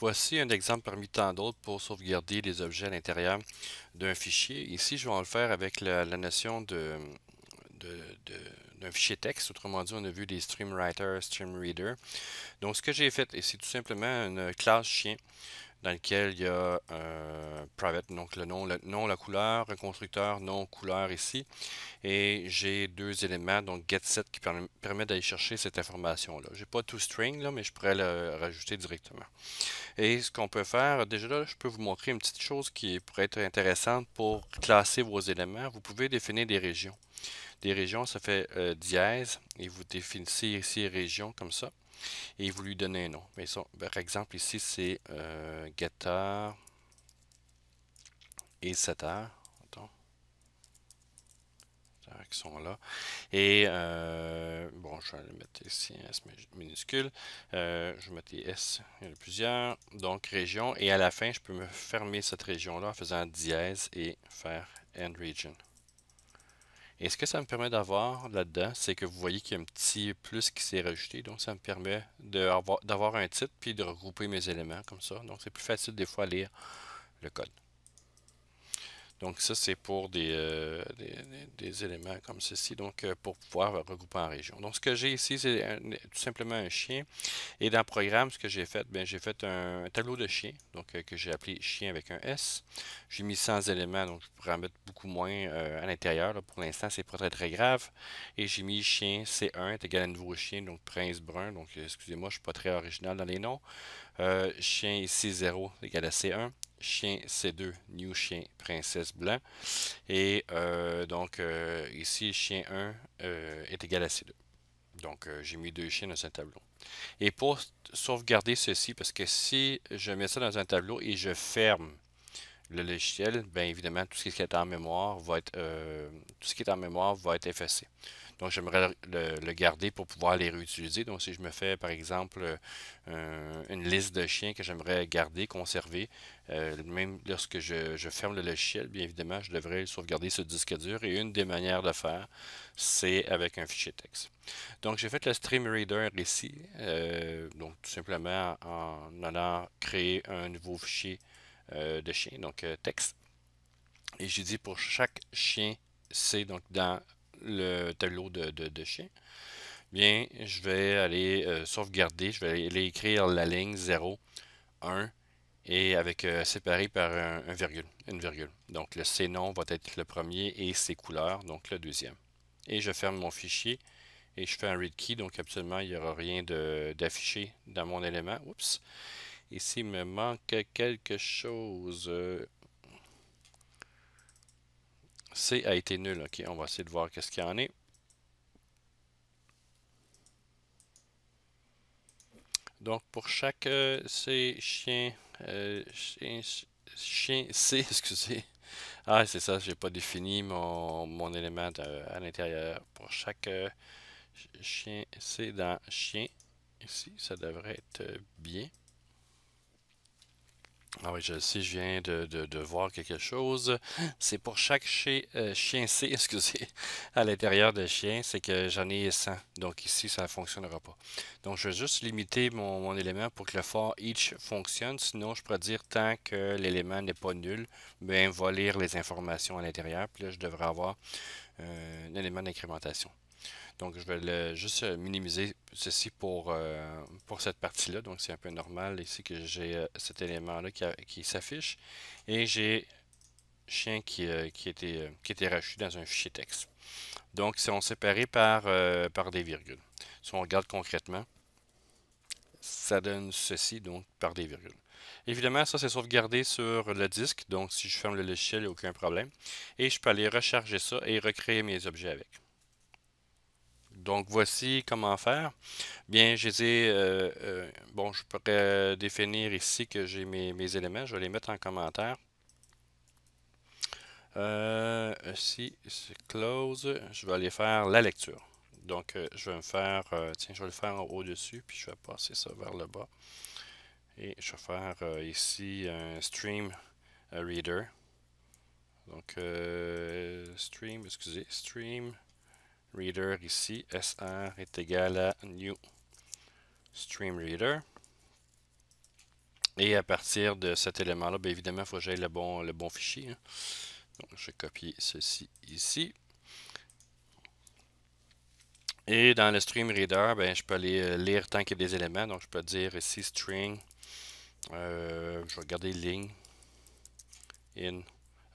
Voici un exemple parmi tant d'autres pour sauvegarder les objets à l'intérieur d'un fichier. Ici, je vais le faire avec la notion de- de- d'un fichier texte. Autrement dit, on a vu des Stream Writer, Stream Reader. Donc, ce que j'ai fait ici, tout simplement une classe chien dans lequel il y a un private, donc le nom, la couleur, un constructeur, nom, couleur ici. Et j'ai deux éléments, donc getSet qui permet d'aller chercher cette information-là. J'ai pas toString, là, mais je pourrais le rajouter directement. Et ce qu'on peut faire, déjà là, je peux vous montrer une petite chose qui pourrait être intéressante pour classer vos éléments. Vous pouvez définir des régions. Des régions, ça fait dièse, et vous définissez ici région comme ça, et vous lui donnez un nom. Mais ça, par exemple, ici, c'est getter et setter. Attends, qui sont là. Et bon, je vais le mettre ici, un S minuscule. Je vais mettre des S, il y en a plusieurs. Donc, région. Et à la fin, je peux me fermer cette région-là en faisant dièse et faire end region. Et ce que ça me permet d'avoir là-dedans, c'est que vous voyez qu'il y a un petit plus qui s'est rajouté. Donc, ça me permet d'avoir un titre puis de regrouper mes éléments comme ça. Donc, c'est plus facile des fois à lire le code. Donc ça, c'est pour des éléments comme ceci, donc pour pouvoir regrouper en région. Donc ce que j'ai ici, c'est tout simplement un chien. Et dans le programme, ce que j'ai fait, bien, j'ai fait un tableau de chien, donc que j'ai appelé chien avec un S. J'ai mis 100 éléments, donc je pourrais en mettre beaucoup moins à l'intérieur. Là. Pour l'instant, c'est pas très très grave. Et j'ai mis chien C1 est égal à nouveau chien, donc prince brun. Donc excusez-moi, je suis pas très original dans les noms. Chien ici 0 égale à C1. Chien C2, new chien, princesse blanc. Et donc ici, chien 1 est égal à C2. Donc j'ai mis deux chiens dans un tableau. Et pour sauvegarder ceci, parce que si je mets ça dans un tableau et je ferme le logiciel, bien évidemment, tout ce qui est en mémoire va être, tout ce qui est en mémoire va être effacé. Donc, j'aimerais le garder pour pouvoir les réutiliser. Donc, si je me fais, par exemple, une liste de chiens que j'aimerais garder, conserver, même lorsque je ferme le logiciel, bien évidemment, je devrais sauvegarder ce disque dur. Et une des manières de faire, c'est avec un fichier texte. Donc, j'ai fait le Stream Reader ici. Donc, tout simplement en allant créer un nouveau fichier de chien, donc texte. Et j'ai dit pour chaque chien C, donc dans le tableau de chien, bien, je vais aller sauvegarder, je vais aller écrire la ligne 0, 1 et avec séparé par un virgule, une virgule. Donc le C nom va être le premier et C couleurs, donc le deuxième. Et je ferme mon fichier et je fais un read key, donc absolument il n'y aura rien d'affiché dans mon élément. Oups. Ici, il me manque quelque chose. C a été nul. OK, on va essayer de voir qu'est-ce qu'il y en est. Donc, pour chaque chien, chien C, excusez. Ah, c'est ça, j'ai pas défini mon élément à l'intérieur. Pour chaque chien C dans chien, ici, ça devrait être bien. Ah oui, je le sais, je viens de voir quelque chose. C'est pour chaque chien C, excusez, à l'intérieur de chien, c'est que j'en ai 100. Donc ici, ça ne fonctionnera pas. Donc je vais juste limiter mon élément pour que le for each fonctionne. Sinon, je pourrais dire tant que l'élément n'est pas nul, ben va lire les informations à l'intérieur. Puis là, je devrais avoir un élément d'incrémentation. Donc, je vais juste minimiser ceci pour cette partie-là. Donc, c'est un peu normal ici que j'ai cet élément-là qui s'affiche. Et j'ai chien qui était rajouté dans un fichier texte. Donc, ils sont séparés par des virgules. Si on regarde concrètement, ça donne ceci, donc par des virgules. Évidemment, ça c'est sauvegardé sur le disque, donc si je ferme le logiciel, il n'y a aucun problème. Et je peux aller recharger ça et recréer mes objets avec. Donc voici comment faire. Bien, je les ai, bon, je pourrais définir ici que j'ai mes éléments. Je vais les mettre en commentaire. Si c'est close, je vais aller faire la lecture. Donc, je vais me faire, tiens, je vais le faire au-dessus, puis je vais passer ça vers le bas. Et je vais faire ici un stream reader. Donc, stream, excusez, stream reader ici, SR est égal à new stream reader. Et à partir de cet élément-là, bien évidemment, il faut que j'aille le bon fichier, hein. Donc, je vais copier ceci ici. Et dans le stream reader, ben, je peux aller lire tant qu'il y a des éléments. Donc, je peux dire ici string. Je vais garder ligne in.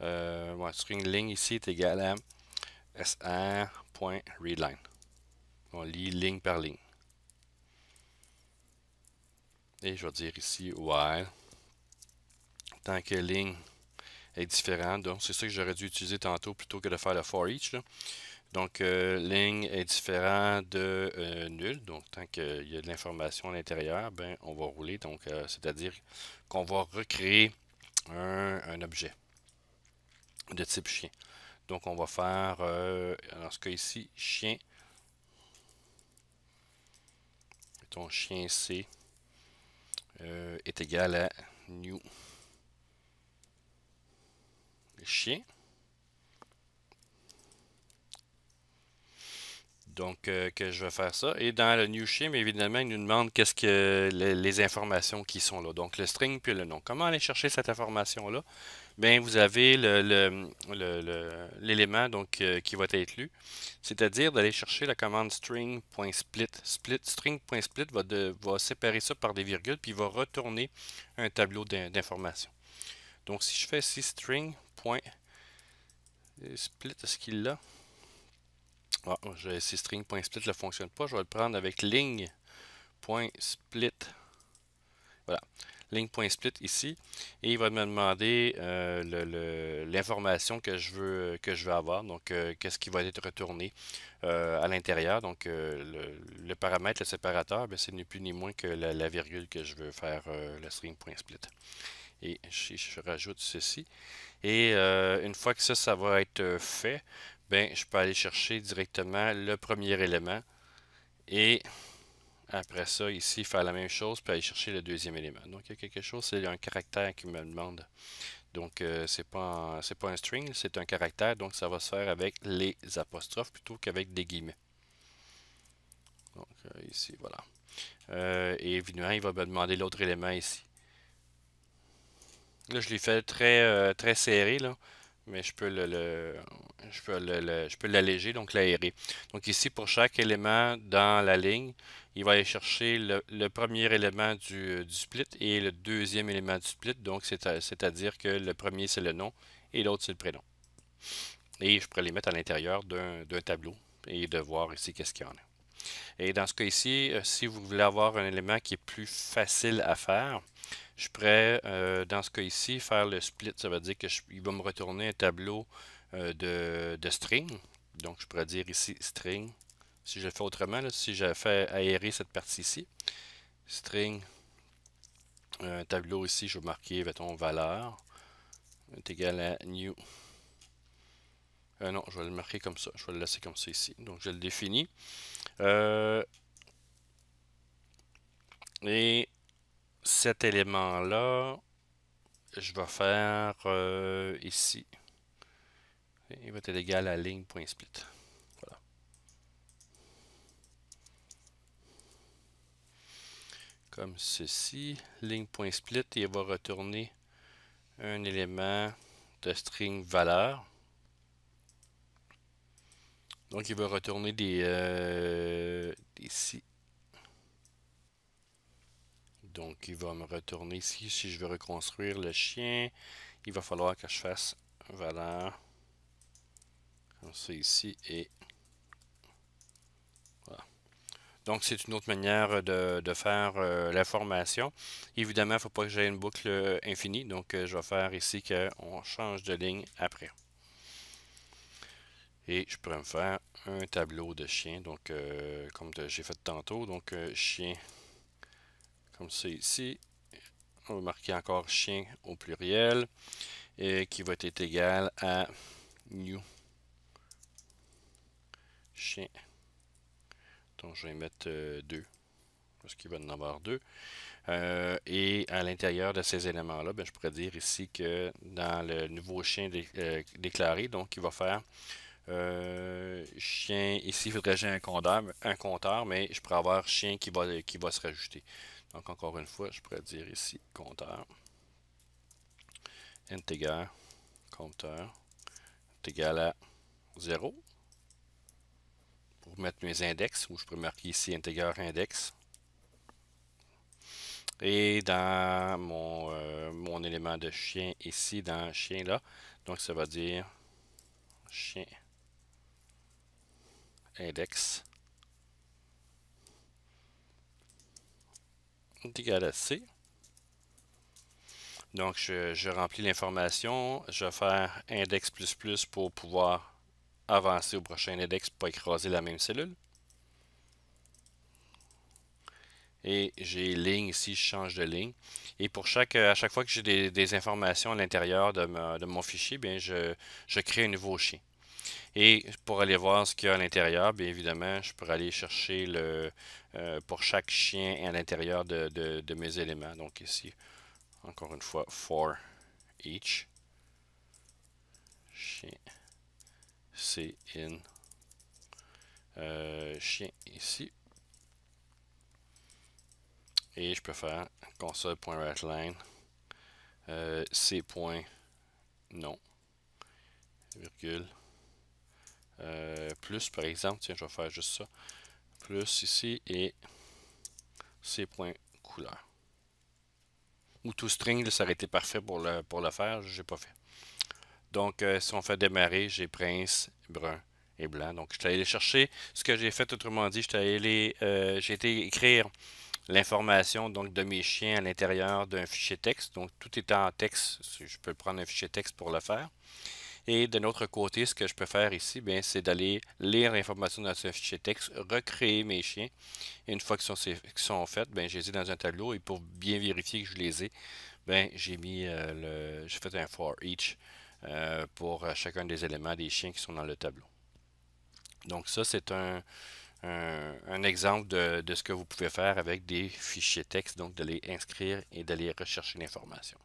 Ouais, string ligne ici est égal à sr.readline. On lit ligne par ligne. Et je vais dire ici while. Tant que ligne est différente. Donc, c'est ça que j'aurais dû utiliser tantôt plutôt que de faire le for each, là. Donc, ligne est différent de nul. Donc, tant qu'il y a de l'information à l'intérieur, ben, on va rouler. Donc, c'est-à-dire qu'on va recréer un objet de type chien. Donc, on va faire, dans ce cas ici, chien. Mettons chien C est égal à new chien. Donc, que je vais faire ça. Et dans le new chien, évidemment, il nous demande qu'est-ce que les informations qui sont là. Donc, le string puis le nom. Comment aller chercher cette information-là? Bien, vous avez l'élément donc qui va être lu, c'est-à-dire d'aller chercher la commande string.split. String.split va séparer ça par des virgules, puis il va retourner un tableau d'informations. Donc, si je fais ici string.split, est-ce qu'il l'a? Ah, si string.split ne fonctionne pas, je vais le prendre avec ligne.split. Voilà. Ligne.split ici. Et il va me demander l'information que je veux avoir. Donc, qu'est-ce qui va être retourné à l'intérieur. Donc, le paramètre, le séparateur, c'est ni plus ni moins que la virgule que je veux faire le string.split. Et je rajoute ceci. Et une fois que ça va être fait, ben, je peux aller chercher directement le premier élément et après ça, ici, faire la même chose puis aller chercher le deuxième élément. Donc, il y a quelque chose, c'est un caractère qui me demande. Donc, c'est pas un string, c'est un caractère, donc ça va se faire avec les apostrophes plutôt qu'avec des guillemets. Donc, ici, voilà. Et évidemment, il va me demander l'autre élément ici. Là, je l'ai fait très serré, là. Mais je peux l'alléger, donc l'aérer. Donc ici, pour chaque élément dans la ligne, il va aller chercher le premier élément du split et le deuxième élément du split. Donc, c'est-à-dire que le premier, c'est le nom et l'autre, c'est le prénom. Et je pourrais les mettre à l'intérieur d'un tableau et de voir ici qu'est-ce qu'il y en a. Et dans ce cas ici, si vous voulez avoir un élément qui est plus facile à faire, je pourrais, dans ce cas ici, faire le split. Ça veut dire qu'il va me retourner un tableau de string. Donc, je pourrais dire ici string. Si je le fais autrement, là, si je fais aérer cette partie ici, string, un tableau ici, je vais marquer, mettons, valeur, est égal à new. Non, je vais le marquer comme ça. Je vais le laisser comme ça ici. Donc, je le définis. Et cet élément-là, je vais faire ici. Il va être égal à ligne.split. Voilà. Comme ceci. Ligne.split, il va retourner un élément de string valeur. Donc, il va retourner ici. Donc, il va me retourner ici. Si je veux reconstruire le chien, il va falloir que je fasse valeur comme ça ici et voilà. Donc, c'est une autre manière de faire l'information. Évidemment, il ne faut pas que j'aie une boucle infinie. Donc, je vais faire ici qu'on change de ligne après. Et je pourrais me faire un tableau de chien. Donc, comme j'ai fait tantôt. Donc, chien comme ça ici. On va marquer encore chien au pluriel. Et qui va être égal à new chien. Donc, je vais mettre 2. Parce qu'il va en avoir 2. Et à l'intérieur de ces éléments-là, ben, je pourrais dire ici que dans le nouveau chien déclaré, donc il va faire chien, ici il faudrait que j'ai un compteur, mais je pourrais avoir chien qui va se rajouter. Donc encore une fois, je pourrais dire ici compteur, integer, compteur, est égal à 0. Pour mettre mes index, où je peux marquer ici integer index. Et dans mon élément de chien ici, dans chien là, donc ça va dire chien index est égal à C. Donc je remplis l'information, je vais faire index plus plus pour pouvoir avancer au prochain index pour pas écraser la même cellule. Et j'ai ligne ici, je change de ligne. Et pour à chaque fois que j'ai des informations à l'intérieur de mon fichier, bien, je crée un nouveau chien. Et pour aller voir ce qu'il y a à l'intérieur, bien évidemment, je pourrais aller chercher pour chaque chien à l'intérieur de mes éléments. Donc ici, encore une fois, for each chien, c'est in chien ici. Et je peux faire console.writeLine c.non virgule plus par exemple, tiens, je vais faire juste ça, plus ici et c.couleur. Ou toString, ça aurait été parfait pour le faire, je n'ai pas fait. Donc, si on fait démarrer, j'ai prince, brun et blanc. Donc, je suis allé chercher ce que j'ai fait, autrement dit, j'ai été écrire l'information donc de mes chiens à l'intérieur d'un fichier texte. Donc, tout est en texte. Je peux prendre un fichier texte pour le faire. Et de l'autre côté, ce que je peux faire ici, bien, c'est d'aller lire l'information dans ce fichier texte, recréer mes chiens. Et une fois qu'ils sont faits, bien, je les ai dans un tableau. Et pour bien vérifier que je les ai, bien, j'ai fait un for each pour chacun des éléments des chiens qui sont dans le tableau. Donc ça, c'est un exemple de ce que vous pouvez faire avec des fichiers texte, donc de les inscrire et d'aller rechercher l'information.